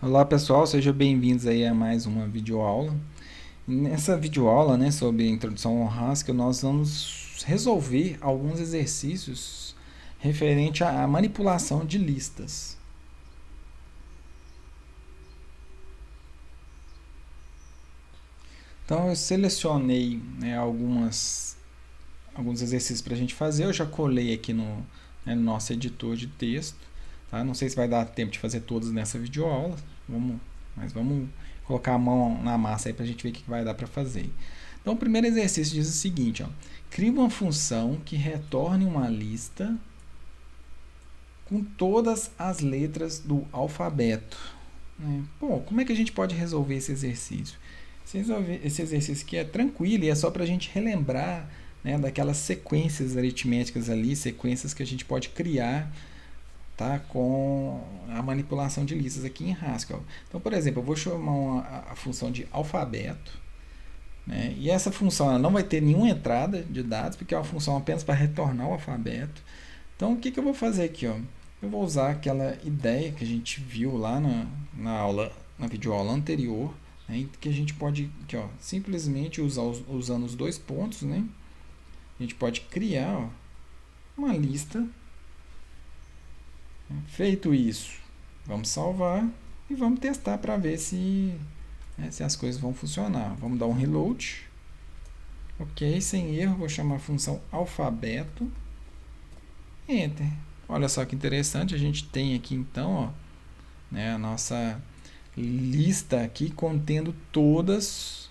Olá pessoal, sejam bem-vindos aí a mais uma videoaula. Nessa videoaula, né, sobre introdução ao Haskell, nós vamos resolver alguns exercícios referente à manipulação de listas. Então eu selecionei, né, alguns exercícios para a gente fazer. Eu já colei aqui no nosso editor de texto. Tá? Não sei se vai dar tempo de fazer todos nessa videoaula, mas vamos colocar a mão na massa aí para a gente ver o que vai dar para fazer. Então, o primeiro exercício diz o seguinte: ó, crie uma função que retorne uma lista com todas as letras do alfabeto. Bom, como é que a gente pode resolver esse exercício? Esse exercício aqui é tranquilo e é só para a gente relembrar, né, daquelas sequências aritméticas ali, sequências que a gente pode criar, tá, com a manipulação de listas aqui em Haskell. Então, por exemplo, eu vou chamar a função de alfabeto, né, e essa função ela não vai ter nenhuma entrada de dados, porque é uma função apenas para retornar o alfabeto. Então, o que eu vou fazer aqui? Ó? Eu vou usar aquela ideia que a gente viu lá na aula, na videoaula anterior, né, que a gente pode aqui, ó, simplesmente usando os dois pontos, né, a gente pode criar, ó, uma lista. Feito isso, vamos salvar e vamos testar para ver se as coisas vão funcionar. Vamos dar um reload. Ok, sem erro, vou chamar a função alfabeto. Enter. Olha só que interessante, a gente tem aqui então, ó, né, a nossa lista aqui contendo todas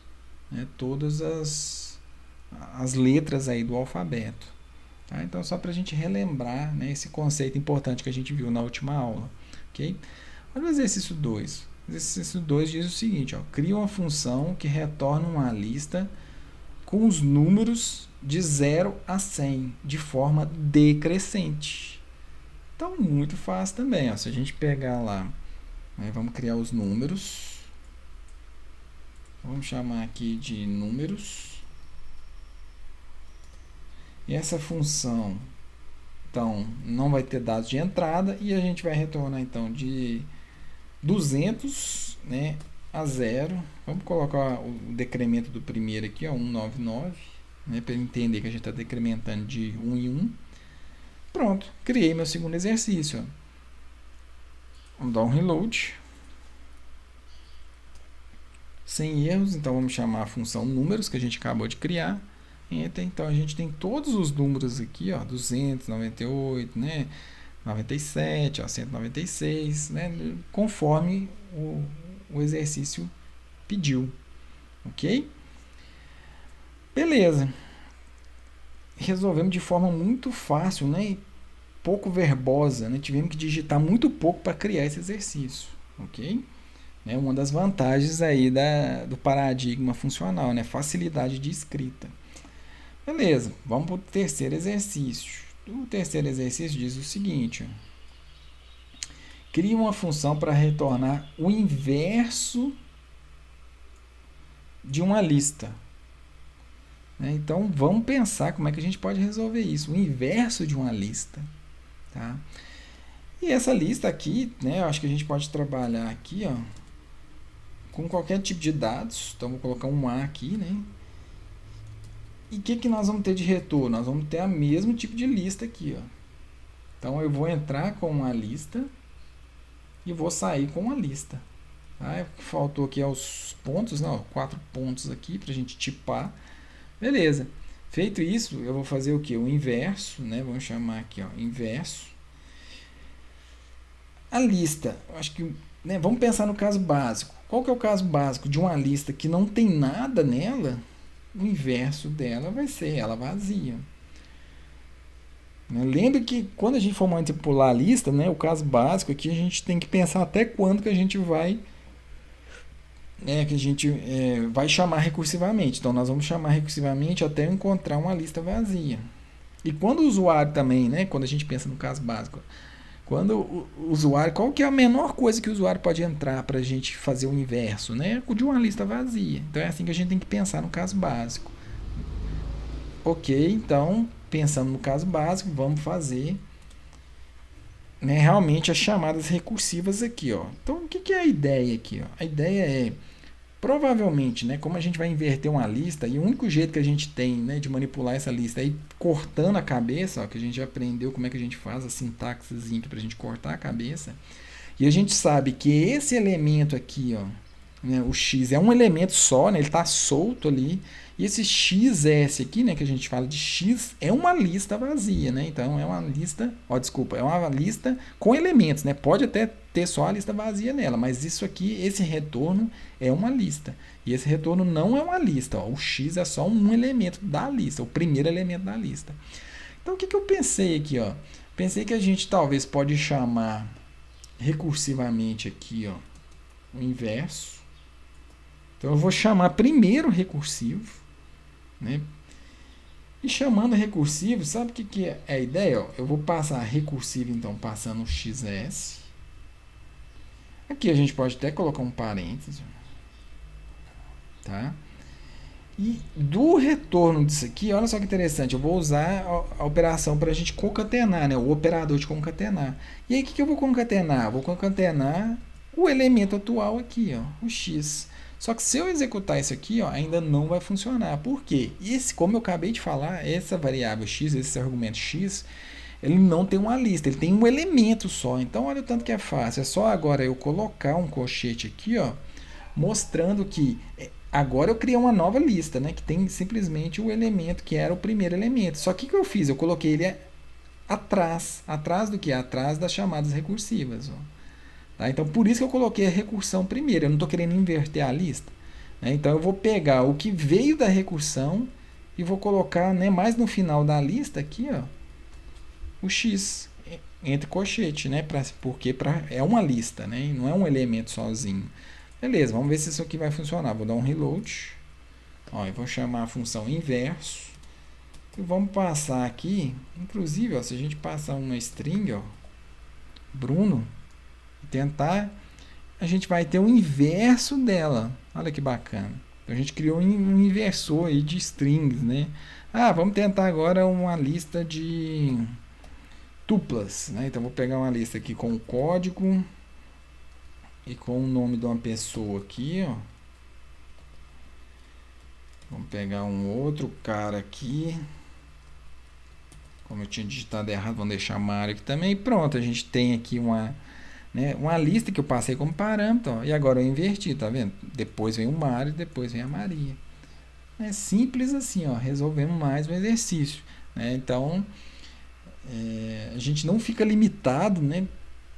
as letras aí do alfabeto. Tá? Então, só para a gente relembrar, né, esse conceito importante que a gente viu na última aula. Okay? Olha o exercício 2. O exercício 2 diz o seguinte: ó, cria uma função que retorna uma lista com os números de 0 a 100 de forma decrescente. Então, muito fácil também. Ó, se a gente pegar lá, né, vamos criar os números. Vamos chamar aqui de números. E essa função, então, não vai ter dados de entrada e a gente vai retornar então de 200, né, a 0. Vamos colocar o decremento do primeiro aqui, ó, 199, né, para entender que a gente está decrementando de 1 em 1. Pronto, criei meu segundo exercício. Ó. Vamos dar um reload. Sem erros, então vamos chamar a função números que a gente acabou de criar. Então a gente tem todos os números aqui, ó, 298, né, 97, ó, 196, né, conforme o exercício pediu, ok? Beleza. Resolvemos de forma muito fácil, né, e pouco verbosa, né, tivemos que digitar muito pouco para criar esse exercício, ok? É uma das vantagens aí do paradigma funcional, né, facilidade de escrita. Beleza, vamos para o terceiro exercício. O terceiro exercício diz o seguinte: cria uma função para retornar o inverso de uma lista. Então, vamos pensar como é que a gente pode resolver isso. O inverso de uma lista. Tá? E essa lista aqui, né, eu acho que a gente pode trabalhar aqui, ó, com qualquer tipo de dados. Então, vou colocar um A aqui, né? E o que nós vamos ter de retorno? Nós vamos ter o mesmo tipo de lista aqui. Ó. Então, eu vou entrar com uma lista e vou sair com uma lista. Tá? Faltou aqui os pontos, não, 4 pontos aqui para a gente tipar. Beleza. Feito isso, eu vou fazer o que? O inverso, né? Vamos chamar aqui, ó, inverso. A lista, acho que, né, vamos pensar no caso básico. Qual que é o caso básico de uma lista que não tem nada nela? O inverso dela vai ser ela vazia. Lembre que quando a gente for manipular a lista, né, o caso básico aqui, a gente tem que pensar até quando que a gente vai vai chamar recursivamente. Então, nós vamos chamar recursivamente até encontrar uma lista vazia. E quando o usuário também, né, quando a gente pensa no caso básico, quando o usuário, qual que é a menor coisa que o usuário pode entrar para a gente fazer o inverso? Né? De uma lista vazia. Então é assim que a gente tem que pensar no caso básico. Ok, então, pensando no caso básico, vamos fazer né, realmente as chamadas recursivas aqui, ó. Então, o que é a ideia aqui, ó? A ideia é, provavelmente, né, como a gente vai inverter uma lista, e o único jeito que a gente tem, né, de manipular essa lista é ir cortando a cabeça, ó, que a gente já aprendeu como é que a gente faz a sintaxezinha para a gente cortar a cabeça. E a gente sabe que esse elemento aqui, ó, né, o x é um elemento só, né, ele está solto ali. E esse xs aqui, né, que a gente fala de x, é uma lista vazia, né? Então é uma lista, ó, desculpa, é uma lista com elementos, né? Pode até ter só a lista vazia nela, mas isso aqui, esse retorno é uma lista. E esse retorno não é uma lista, ó. O x é só um elemento da lista, o primeiro elemento da lista. Então o que eu pensei aqui, ó? Pensei que a gente talvez pode chamar recursivamente aqui, ó, o inverso. Então eu vou chamar primeiro recursivo, né? E chamando recursivo, sabe o que é a ideia? Ó, eu vou passar recursivo, então, passando o xs. Aqui a gente pode até colocar um parênteses. Tá? E do retorno disso aqui, olha só que interessante, eu vou usar a operação para a gente concatenar, né? O operador de concatenar. E aí o que eu vou concatenar? Eu vou concatenar o elemento atual aqui, ó, o x. Só que se eu executar isso aqui, ó, ainda não vai funcionar. Por quê? Como eu acabei de falar, essa variável x, esse argumento x, ele não tem uma lista, ele tem um elemento só. Então, olha o tanto que é fácil. É só agora eu colocar um colchete aqui, ó, mostrando que agora eu criei uma nova lista, né, que tem simplesmente o elemento que era o primeiro elemento. Só que o que eu fiz? Eu coloquei ele atrás. Atrás do que? Atrás das chamadas recursivas, ó. Tá? Então, por isso que eu coloquei a recursão primeiro. Eu não estou querendo inverter a lista. Né? Então, eu vou pegar o que veio da recursão e vou colocar, né, mais no final da lista aqui, ó, o x entre colchete, né? Porque é uma lista, né? Não é um elemento sozinho. Beleza, vamos ver se isso aqui vai funcionar. Vou dar um reload. Ó, eu vou chamar a função inverso. E vamos passar aqui. Inclusive, ó, se a gente passar uma string, ó, Bruno, tentar, a gente vai ter o inverso dela. Olha que bacana. Então, a gente criou um inversor aí de strings, né? Ah, vamos tentar agora uma lista de tuplas, né? Então, vou pegar uma lista aqui com o código e com o nome de uma pessoa aqui, ó. Vamos pegar um outro cara aqui. Como eu tinha digitado errado, vamos deixar Mário aqui também. Pronto, a gente tem aqui uma lista que eu passei como parâmetro, ó, e agora eu inverti, tá vendo? Depois vem o Mário, depois vem a Maria. É simples assim, ó, resolvemos mais um exercício. Né? Então, a gente não fica limitado, né,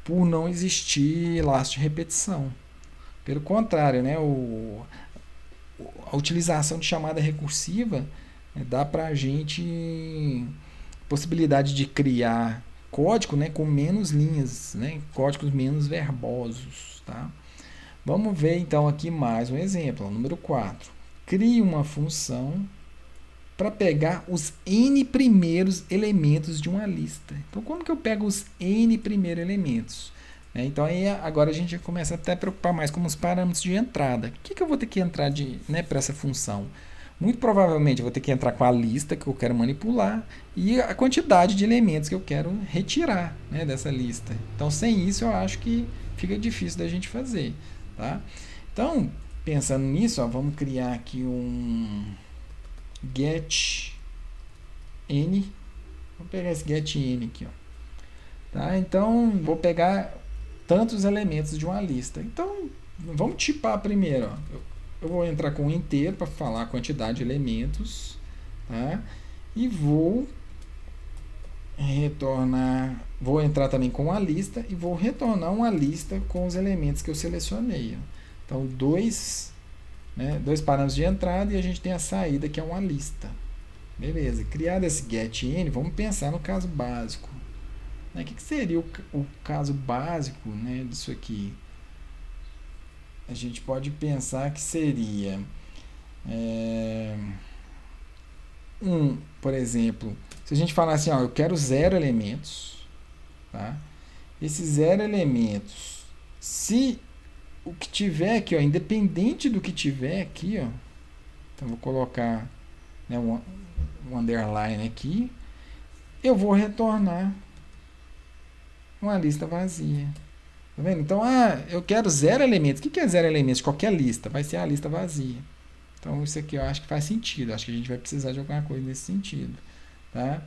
por não existir laço de repetição. Pelo contrário, né, a utilização de chamada recursiva, né, dá para a gente possibilidade de criar código, né, com menos linhas, né, códigos menos verbosos. Tá? Vamos ver então aqui mais um exemplo, número 4. Crie uma função para pegar os n primeiros elementos de uma lista. Então, como que eu pego os n primeiros elementos? Então, aí agora a gente começa até a preocupar mais com os parâmetros de entrada. O que eu vou ter que entrar para essa função? Muito provavelmente eu vou ter que entrar com a lista que eu quero manipular e a quantidade de elementos que eu quero retirar, né, dessa lista. Então, sem isso, eu acho que fica difícil da gente fazer. Tá? Então, pensando nisso, ó, vamos criar aqui um get n. Vou pegar esse get n aqui. Ó. Tá? Então, vou pegar tantos elementos de uma lista. Então, vamos tipar primeiro. Ó. Eu vou entrar com um inteiro para falar a quantidade de elementos. Tá? E vou retornar. Vou entrar também com a lista e vou retornar uma lista com os elementos que eu selecionei. Ó. Então, dois parâmetros de entrada e a gente tem a saída, que é uma lista. Beleza. Criado esse getN, vamos pensar no caso básico. O que seria o caso básico, né, disso aqui? A gente pode pensar que seria por exemplo, se a gente falar assim, ó, eu quero 0 elementos, tá? Esses 0 elementos, se o que tiver aqui, ó, independente do que tiver aqui, ó, então vou colocar, né, um underline aqui, eu vou retornar uma lista vazia. Tá vendo? Então, eu quero 0 elementos. O que é 0 elementos de qualquer lista? Vai ser a lista vazia. Então, isso aqui eu acho que faz sentido. Acho que a gente vai precisar de alguma coisa nesse sentido. Tá?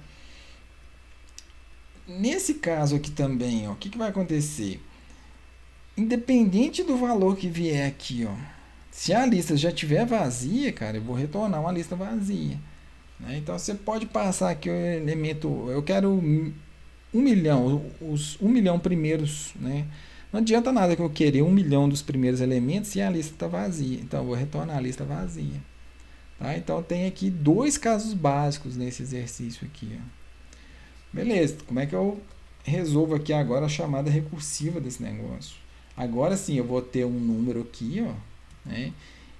Nesse caso aqui também, ó, o que vai acontecer? Independente do valor que vier aqui, ó, se a lista já estiver vazia, cara, eu vou retornar uma lista vazia. Né? Então, você pode passar aqui o elemento... Eu quero 1 milhão, os 1 milhão primeiros, né? Não adianta nada que eu querer 1 milhão dos primeiros elementos se a lista está vazia. Então, eu vou retornar a lista vazia. Tá? Então, tem aqui 2 casos básicos nesse exercício aqui. Ó. Beleza, como é que eu resolvo aqui agora a chamada recursiva desse negócio? Agora sim, eu vou ter um número aqui, ó, né?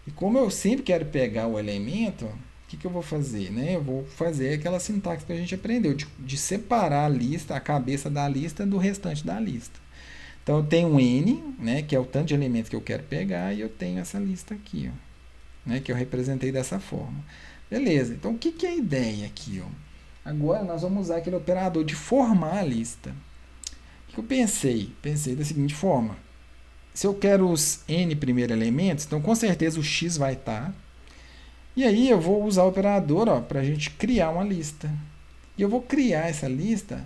E como eu sempre quero pegar o elemento, o que eu vou fazer? Né? Eu vou fazer aquela sintaxe que a gente aprendeu, de separar a lista, a cabeça da lista do restante da lista. Então, eu tenho um N, né, que é o tanto de elementos que eu quero pegar, e eu tenho essa lista aqui, ó, né, que eu representei dessa forma. Beleza, então o que é a ideia aqui? Ó? Agora, nós vamos usar aquele operador de formar a lista. O que eu pensei? Pensei da seguinte forma. Se eu quero os N primeiros elementos, então com certeza o X vai estar. E aí eu vou usar o operador para a gente criar uma lista. E eu vou criar essa lista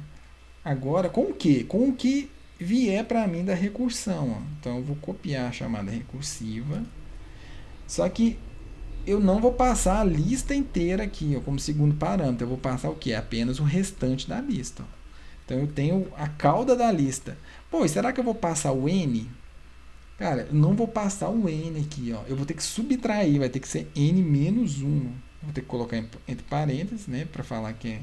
agora com o quê? Com o que vier para mim da recursão. Ó. Então eu vou copiar a chamada recursiva. Só que eu não vou passar a lista inteira aqui ó, como segundo parâmetro. Eu vou passar o quê? Apenas o restante da lista. Ó. Então eu tenho a cauda da lista. Pô, será que eu vou passar o N? Cara, eu não vou passar o N aqui, ó. Eu vou ter que subtrair, vai ter que ser N menos 1. Vou ter que colocar entre parênteses, né? Para falar que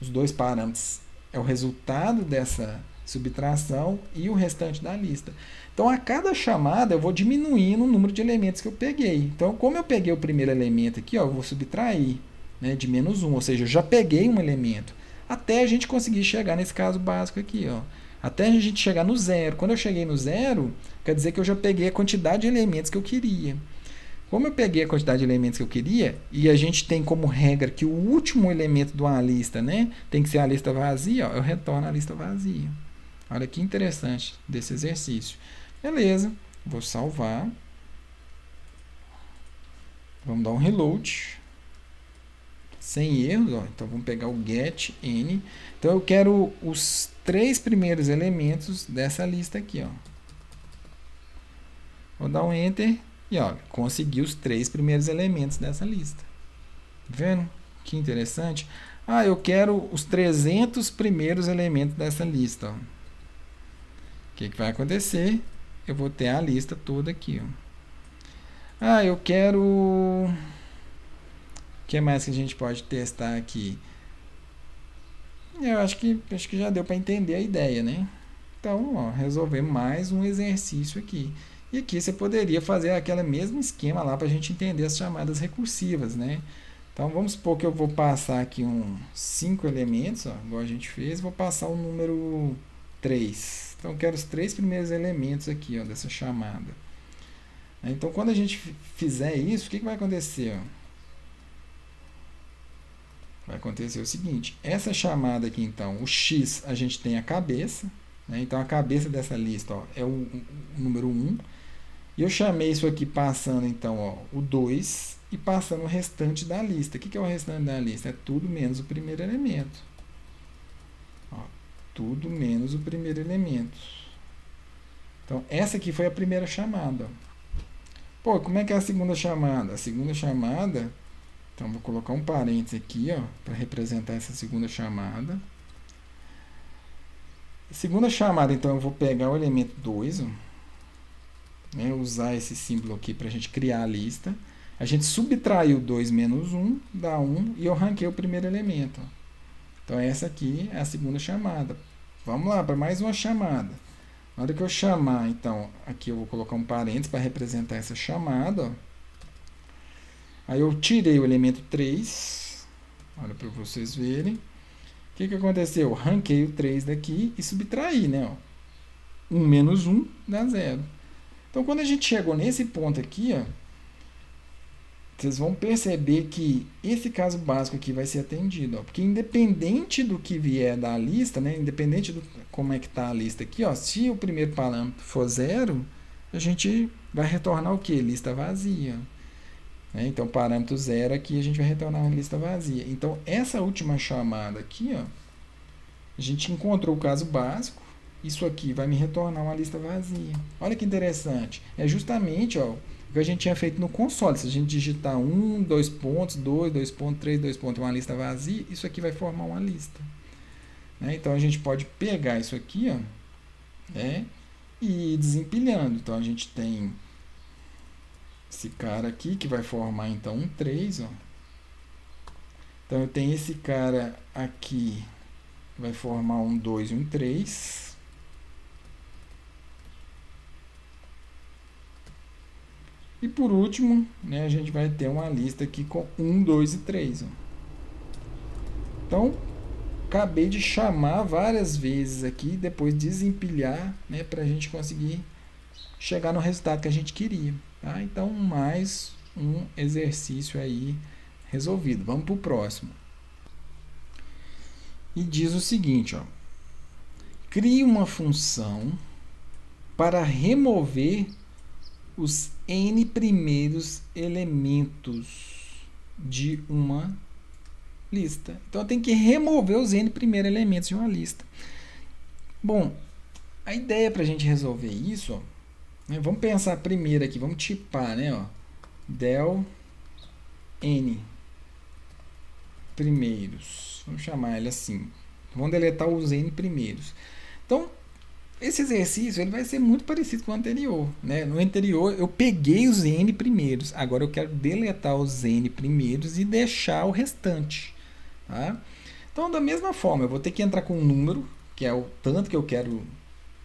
os 2 parâmetros é o resultado dessa subtração e o restante da lista. Então, a cada chamada, eu vou diminuindo o número de elementos que eu peguei. Então, como eu peguei o primeiro elemento aqui, ó, eu vou subtrair, né, de menos 1. Ou seja, eu já peguei um elemento. Até a gente conseguir chegar nesse caso básico aqui, ó. Até a gente chegar no 0. Quando eu cheguei no 0, quer dizer que eu já peguei a quantidade de elementos que eu queria. Como eu peguei a quantidade de elementos que eu queria, e a gente tem como regra que o último elemento de uma lista, né, tem que ser a lista vazia, ó, eu retorno a lista vazia. Olha que interessante desse exercício. Beleza, vou salvar. Vamos dar um reload. Sem erros, ó. Então vamos pegar o get n. Então eu quero os 3 primeiros elementos dessa lista aqui, ó. Vou dar um enter e ó, consegui os 3 primeiros elementos dessa lista. Tá vendo? Que interessante. Eu quero os 300 primeiros elementos dessa lista, ó. O que vai acontecer? Eu vou ter a lista toda aqui, ó. Eu quero... O que mais que a gente pode testar aqui? Eu acho que já deu para entender a ideia, né? Então, ó, resolver mais um exercício aqui. E aqui você poderia fazer aquele mesmo esquema lá para a gente entender as chamadas recursivas, né? Então, vamos supor que eu vou passar aqui 5 elementos, ó, igual a gente fez, vou passar o número 3. Então, eu quero os 3 primeiros elementos aqui, ó, dessa chamada. Então, quando a gente fizer isso, o que vai acontecer? Ó? Vai acontecer o seguinte, essa chamada aqui, então, o x, a gente tem a cabeça, né? Então, a cabeça dessa lista ó, é o número 1, e eu chamei isso aqui passando, então, ó, o 2, e passando o restante da lista. O que é o restante da lista? É tudo menos o primeiro elemento. Ó, tudo menos o primeiro elemento. Então, essa aqui foi a primeira chamada. Ó. Pô, como é que é a segunda chamada? A segunda chamada... Então, vou colocar um parênteses aqui, ó, para representar essa segunda chamada. A segunda chamada, então, eu vou pegar o elemento 2, ó, né, usar esse símbolo aqui para a gente criar a lista. A gente subtraiu 2 menos 1, dá 1, e eu ranquei o primeiro elemento. Ó. Então, essa aqui é a segunda chamada. Vamos lá, para mais uma chamada. Na hora que eu chamar, então, aqui eu vou colocar um parênteses para representar essa chamada, ó. Aí eu tirei o elemento 3, olha para vocês verem. O que aconteceu? Eu ranquei o 3 daqui e subtraí, né? Ó. 1 menos 1 dá 0. Então, quando a gente chegou nesse ponto aqui, ó, vocês vão perceber que esse caso básico aqui vai ser atendido, ó, porque independente do que vier da lista, né, independente do como é que está a lista aqui, ó, se o primeiro parâmetro for 0, a gente vai retornar o que? Lista vazia. Né? Então, parâmetro 0 aqui, a gente vai retornar uma lista vazia. Então, essa última chamada aqui, ó, a gente encontrou o caso básico, isso aqui vai me retornar uma lista vazia. Olha que interessante. É justamente, ó, o que a gente tinha feito no console. Se a gente digitar 1, 2 pontos, 2, 2 pontos, 3, 2 pontos, uma lista vazia, isso aqui vai formar uma lista. Né? Então, a gente pode pegar isso aqui, ó, né, e ir desempilhando. Então, a gente tem esse cara aqui que vai formar, então, um 3, ó. Então, eu tenho esse cara aqui que vai formar um 2 e um 3. E por último, né, a gente vai ter uma lista aqui com 1, 2 e 3. Ó. Então, acabei de chamar várias vezes aqui, depois desempilhar, né, para a gente conseguir chegar no resultado que a gente queria. Tá? Então, mais um exercício aí resolvido. Vamos para o próximo. E diz o seguinte, ó, crie uma função para remover os n primeiros elementos de uma lista. Então, eu tenho que remover os n primeiros elementos de uma lista. Bom, a ideia para a gente resolver isso, ó, né, vamos pensar primeiro aqui, vamos tipar, né, ó, del n primeiros. Vamos chamar ele assim. Vamos deletar os n primeiros. Então, esse exercício ele vai ser muito parecido com o anterior. Né? No anterior, eu peguei os n primeiros. Agora, eu quero deletar os n primeiros e deixar o restante. Tá? Então, da mesma forma, eu vou ter que entrar com um número, que é o tanto que eu quero,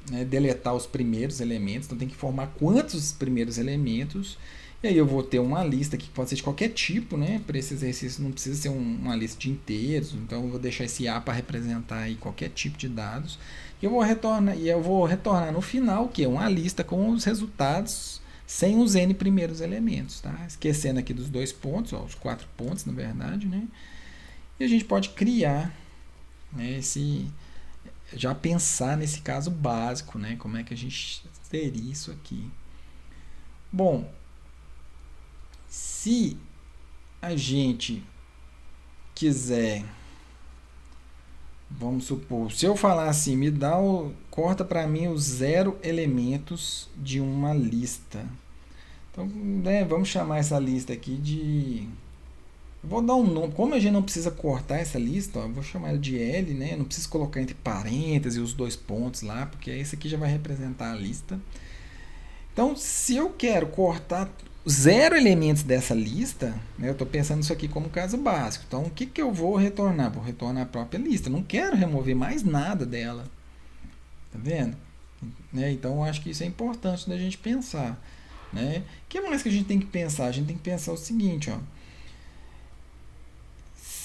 né, deletar os primeiros elementos. Então, tem que formar quantos primeiros elementos. E aí eu vou ter uma lista que pode ser de qualquer tipo, né? Para esse exercício não precisa ser uma lista de inteiros, então eu vou deixar esse A para representar aí qualquer tipo de dados. E eu vou retornar no final, que é uma lista com os resultados sem os n primeiros elementos, tá? Esquecendo aqui dos 2 pontos, ó, os 4 pontos, na verdade, né? E a gente pode criar, né, já pensar nesse caso básico, né? Como é que a gente teria isso aqui? Bom, se a gente quiser, vamos supor, se eu falar assim, corta para mim os 0 elementos de uma lista. Então, né, vamos chamar essa lista aqui de... Eu vou dar um nome, como a gente não precisa cortar essa lista, ó, eu vou chamar ela de L, né? Não preciso colocar entre parênteses os 2 pontos lá, porque esse aqui já vai representar a lista. Então, se eu quero cortar 0 elementos dessa lista, né, eu estou pensando isso aqui como caso básico. Então, o que eu vou retornar? Vou retornar a própria lista. Eu não quero remover mais nada dela. Tá vendo? Né? Então, eu acho que isso é importante da gente pensar. Né? O que mais que a gente tem que pensar? A gente tem que pensar o seguinte, ó.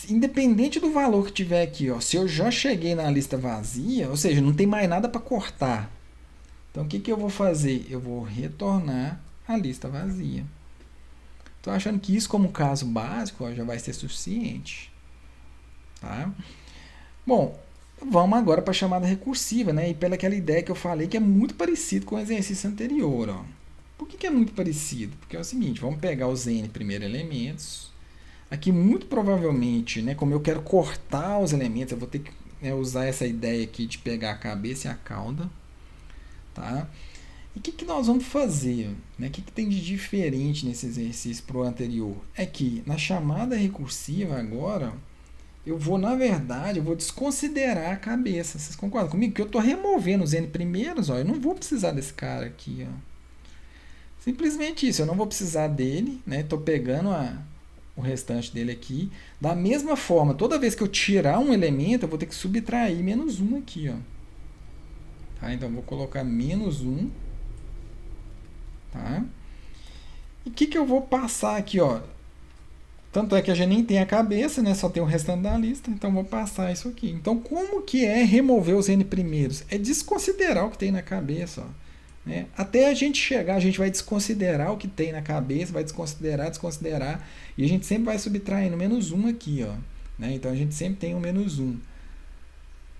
Independente do valor que tiver aqui, ó, se eu já cheguei na lista vazia, ou seja, não tem mais nada para cortar. Então, o que eu vou fazer? Eu vou retornar a lista vazia. Estou achando que isso, como caso básico, ó, já vai ser suficiente. Tá? Bom, vamos agora para a chamada recursiva, né? E pelaquela ideia que eu falei, que é muito parecido com o exercício anterior. Ó. Por que é muito parecido? Porque é o seguinte, vamos pegar os n primeiros elementos. Aqui, muito provavelmente, né, como eu quero cortar os elementos, eu vou ter que, né, usar essa ideia aqui de pegar a cabeça e a cauda. Tá? E o que nós vamos fazer? Né? O que tem de diferente nesse exercício para o anterior? É que na chamada recursiva agora, eu vou desconsiderar a cabeça. Vocês concordam comigo? Que eu estou removendo os n primeiros, ó, eu não vou precisar desse cara aqui. Ó. Simplesmente isso, eu não vou precisar dele, né? Estou pegando o restante dele aqui. Da mesma forma, toda vez que eu tirar um elemento, eu vou ter que subtrair menos 1 aqui. Ó. Tá? Então, vou colocar menos 1. Tá? E o que eu vou passar aqui? Ó? Tanto é que a gente nem tem a cabeça, né? Só tem o restante da lista. Então, vou passar isso aqui. Então, como que é remover os n primeiros? É desconsiderar o que tem na cabeça. Ó. né? Até a gente chegar, a gente vai desconsiderar o que tem na cabeça, vai desconsiderar, e a gente sempre vai subtraindo menos um aqui, ó, né? Então a gente sempre tem um menos um,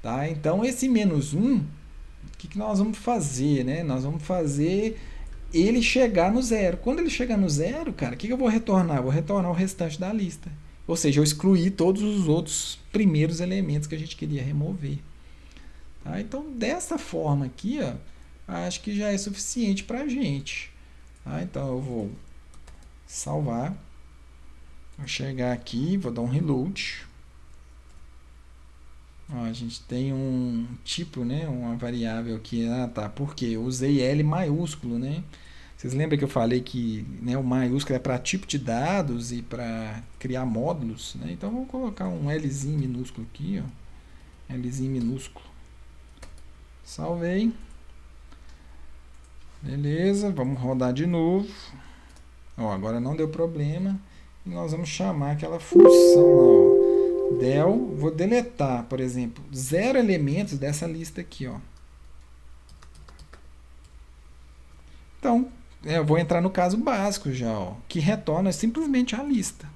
tá? Então esse menos um, o que nós vamos fazer, né? Nós vamos fazer ele chegar no zero. Quando ele chegar no zero, cara, o que eu vou retornar? Eu vou retornar o restante da lista. Ou seja, eu excluí todos os outros primeiros elementos que a gente queria remover. Tá? Então, dessa forma aqui, ó, acho que já é suficiente para a gente. Tá? Então, eu vou salvar. Vou chegar aqui, vou dar um reload. Ó, a gente tem um tipo, né, uma variável aqui. Ah, tá. Por quê? Eu usei L maiúsculo, né? Vocês lembram que eu falei que, né, o maiúsculo é para tipo de dados e para criar módulos, né? Então, vou colocar um Lzinho minúsculo aqui, ó. Lzinho minúsculo. Salvei. Beleza, vamos rodar de novo. Ó, agora não deu problema. E nós vamos chamar aquela função lá, ó. Del, vou deletar, por exemplo, 0 elementos dessa lista aqui, ó. Então, eu vou entrar no caso básico já, ó, que retorna simplesmente a lista. Tá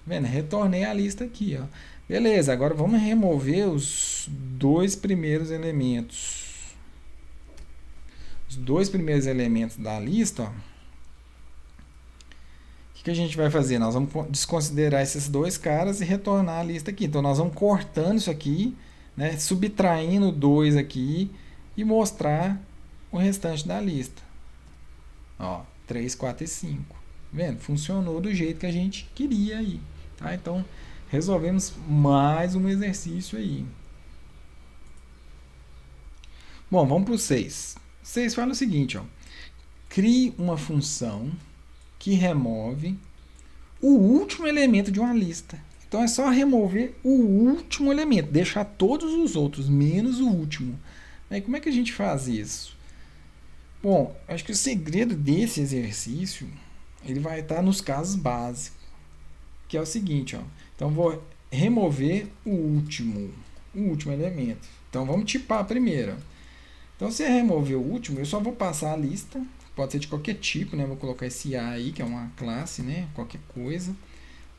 vendo? Retornei a lista aqui, ó. Beleza, agora vamos remover os dois primeiros elementos. Os dois primeiros elementos da lista, ó. O que a gente vai fazer? Nós vamos desconsiderar esses dois caras e retornar a lista aqui. Então, nós vamos cortando isso aqui, né, subtraindo 2 aqui e mostrar o restante da lista. Ó, 3, 4 e 5. Vendo? Funcionou do jeito que a gente queria aí. Tá? Então, resolvemos mais um exercício aí. Bom, vamos para o 6. 6 fala o seguinte, ó. Crie uma função que remove o último elemento de uma lista. Então é só remover o último elemento, deixar todos os outros, menos o último. Aí como é que a gente faz isso? Bom, acho que o segredo desse exercício, ele vai estar nos casos básicos, que é o seguinte, ó. Então vou remover o último elemento. Então vamos tipar primeiro. Então se eu remover o último, eu só vou passar a lista. Pode ser de qualquer tipo, né? Vou colocar esse A aí, que é uma classe, né? Qualquer coisa.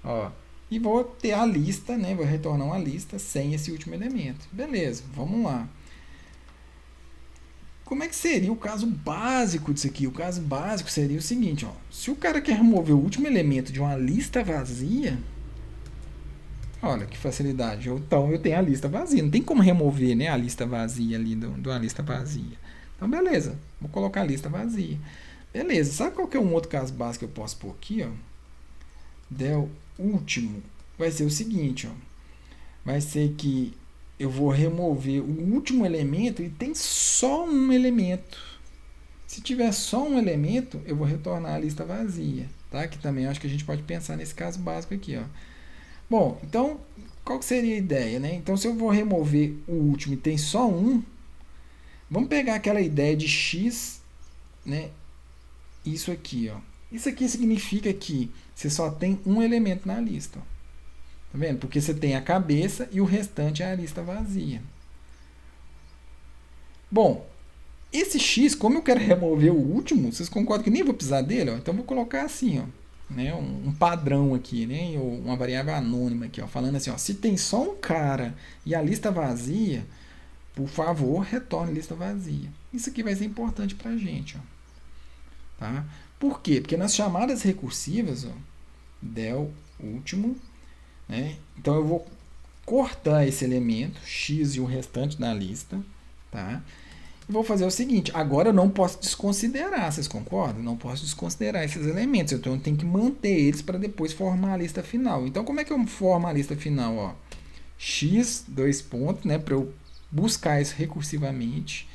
Ó, e vou ter a lista, né? Vou retornar uma lista sem esse último elemento. Beleza, vamos lá. Como é que seria o caso básico disso aqui? O caso básico seria o seguinte, ó. Se o cara quer remover o último elemento de uma lista vazia, olha que facilidade. Então eu tenho a lista vazia. Não tem como remover, né, a lista vazia ali de uma lista vazia. Então, beleza. Vou colocar a lista vazia. Beleza. Sabe qual que é um outro caso básico que eu posso pôr aqui, ó? Del último. Vai ser o seguinte, ó. Vai ser que eu vou remover o último elemento e tem só um elemento. Se tiver só um elemento, eu vou retornar a lista vazia, tá? Que também acho que a gente pode pensar nesse caso básico aqui, ó. Bom, então, qual que seria a ideia, né? Então, se eu vou remover o último e tem só um, vamos pegar aquela ideia de x, né? Isso aqui, ó. Isso aqui significa que você só tem um elemento na lista, ó. Tá vendo? Porque você tem a cabeça e o restante é a lista vazia. Bom, esse x, como eu quero remover o último, vocês concordam que nem vou precisar dele? Ó? Então, vou colocar assim, ó, né? Um padrão aqui, né? Ou uma variável anônima aqui, ó, falando assim, ó, se tem só um cara e a lista vazia, por favor, retorne lista vazia. Isso aqui vai ser importante para a gente, ó. Tá? Por quê? Porque nas chamadas recursivas, ó, del último, né? Então eu vou cortar esse elemento, x e o restante da lista, tá? E vou fazer o seguinte, agora eu não posso desconsiderar, vocês concordam? Não posso desconsiderar esses elementos, então eu tenho que manter eles para depois formar a lista final. Então como é que eu formo a lista final? Ó? X, dois pontos, né? Para eu buscar isso recursivamente.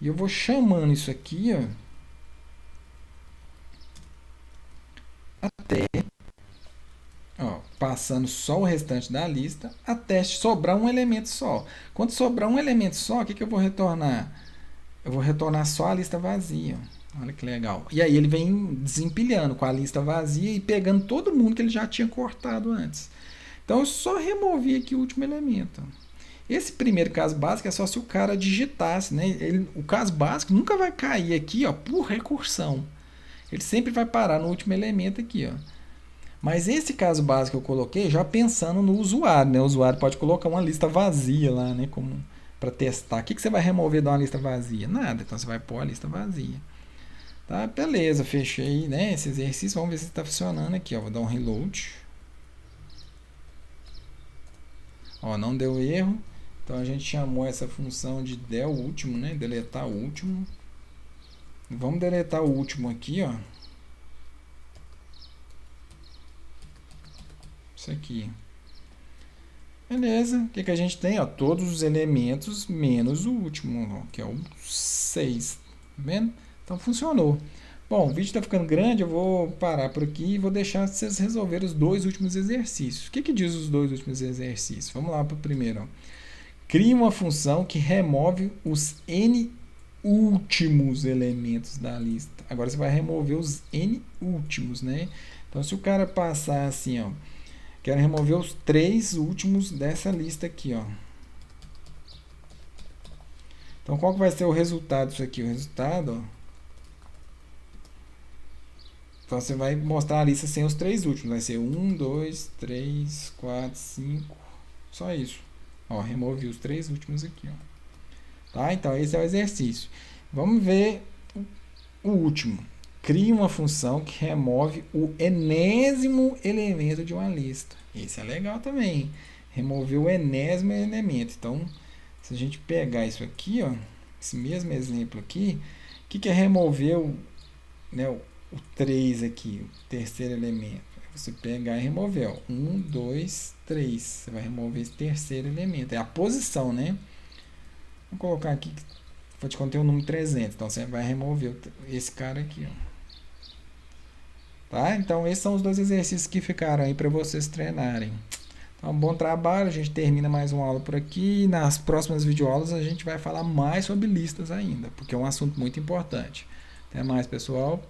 E eu vou chamando isso aqui, ó, até, ó, passando só o restante da lista, até sobrar um elemento só. Quando sobrar um elemento só, o que eu vou retornar? Eu vou retornar só a lista vazia. Olha que legal. E aí ele vem desempilhando com a lista vazia e pegando todo mundo que ele já tinha cortado antes. Então eu só removi aqui o último elemento. Esse primeiro caso básico é só se o cara digitasse, né? O caso básico nunca vai cair aqui, ó, por recursão. Ele sempre vai parar no último elemento aqui, ó. Mas esse caso básico que eu coloquei já pensando no usuário, né? O usuário pode colocar uma lista vazia lá, né? Como para testar. O que você vai remover de uma lista vazia? Nada. Então você vai pôr a lista vazia. Tá, beleza, fechei, né? Esse exercício. Vamos ver se está funcionando aqui, ó. Vou dar um reload. Ó, não deu erro. Então a gente chamou essa função de del último, né? Deletar o último. Vamos deletar o último aqui, ó. Isso aqui. Beleza. O que a gente tem? Ó, todos os elementos menos o último, ó, que é o 6. Tá vendo? Então funcionou. Bom, o vídeo está ficando grande, eu vou parar por aqui e vou deixar vocês resolverem os dois últimos exercícios. O que diz os dois últimos exercícios? Vamos lá para o primeiro. Ó. Crie uma função que remove os n últimos elementos da lista. Agora você vai remover os n últimos, né? Então, se o cara passar assim, ó, quero remover os 3 últimos dessa lista aqui, ó. Então, qual que vai ser o resultado disso aqui? O resultado, ó. Então, você vai mostrar a lista sem os 3 últimos. Vai ser 1, 2, 3, 4, 5. Só isso. Ó, removi os 3 últimos aqui, ó. Tá? Então, esse é o exercício. Vamos ver o último. Crie uma função que remove o enésimo elemento de uma lista. Esse é legal também. Remover o enésimo elemento. Então, se a gente pegar isso aqui, ó, esse mesmo exemplo aqui, o que é remover o 3 aqui, o terceiro elemento? Você pegar e remover, ó, 1, 2, 3. Você vai remover esse terceiro elemento. É a posição, né? Vou colocar aqui que pode conter o número 300. Então, você vai remover esse cara aqui, ó. Tá? Então, esses são os dois exercícios que ficaram aí para vocês treinarem. Então, bom trabalho. A gente termina mais uma aula por aqui. Nas próximas videoaulas, a gente vai falar mais sobre listas ainda, porque é um assunto muito importante. Até mais, pessoal.